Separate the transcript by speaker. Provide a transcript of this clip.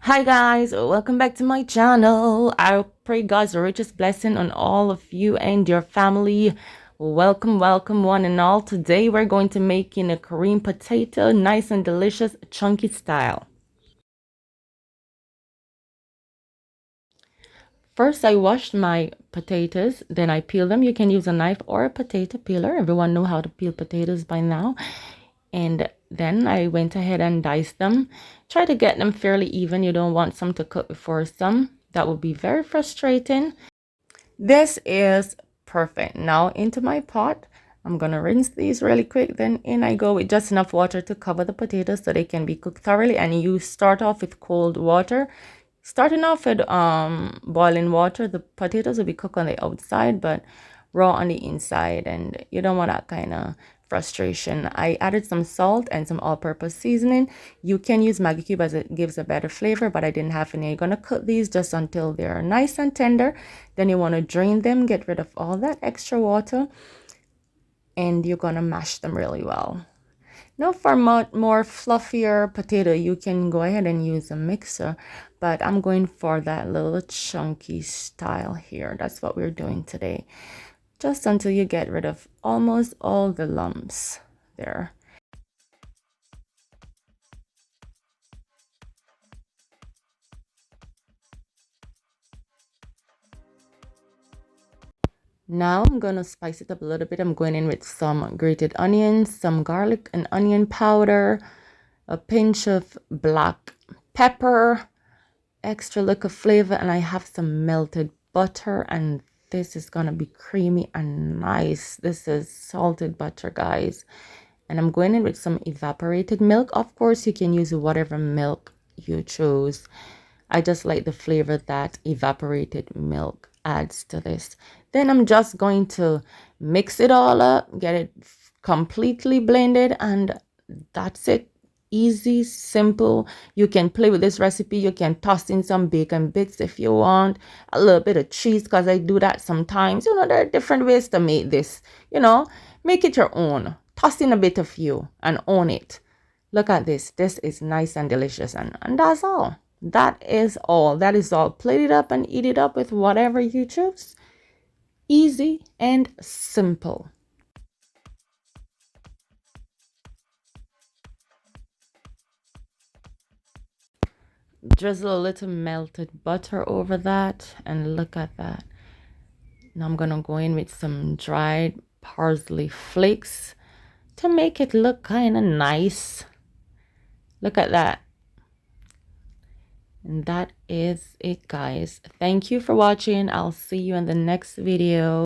Speaker 1: Hi guys, welcome back to my channel. I pray God's richest blessing on all of you and your family. Welcome one and all. Today we're going to making a Korean potato, nice and delicious, chunky style. First, I washed my potatoes, then I peel them. You can use a knife or a potato peeler. Everyone know how to peel potatoes by now. And then I went ahead and diced them. Try to get them fairly even. You don't want some to cook before some. That would be very frustrating. This is perfect. Now into my pot. I'm gonna rinse these really quick. Then in I go with just enough water to cover the potatoes so they can be cooked thoroughly. And you start off with cold water. Starting off with boiling water, the potatoes will be cooked on the outside but raw on the inside, and you don't want that kind of frustration. I added some salt and some all-purpose seasoning. You can use Maggie cube as it gives a better flavor, but I didn't have any. You're gonna cook these just until they're nice and tender. Then you want to drain them, get rid of all that extra water, and you're gonna mash them really well. Now for more fluffier potato, you can go ahead and use a mixer, but I'm going for that little chunky style here. That's what we're doing today. Just until you get rid of almost all the lumps there. Now I'm gonna spice it up a little bit. I'm going in with some grated onions, some garlic and onion powder, a pinch of black pepper, extra look of flavor, and I have some melted butter, and this is gonna be creamy and nice. This is salted butter, guys. And I'm going in with some evaporated milk. Of course, you can use whatever milk you choose. I just like the flavor that evaporated milk adds to this. Then I'm just going to mix it all up, get it completely blended, and that's it. Easy, simple. You can play with this recipe. You can toss in some bacon bits if you want, a little bit of cheese, because I do that sometimes. There are different ways to make this. Make it your own. Toss in a bit of you and own it. Look at this. This is nice and delicious, and that's all. That is all. That is all. Plate it up and eat it up with whatever you choose. Easy and simple. Drizzle a little melted butter over that, and look at that. Now I'm gonna go in with some dried parsley flakes to make it look kind of nice. Look at that. And that is it, guys. Thank you for watching. I'll see you in the next video.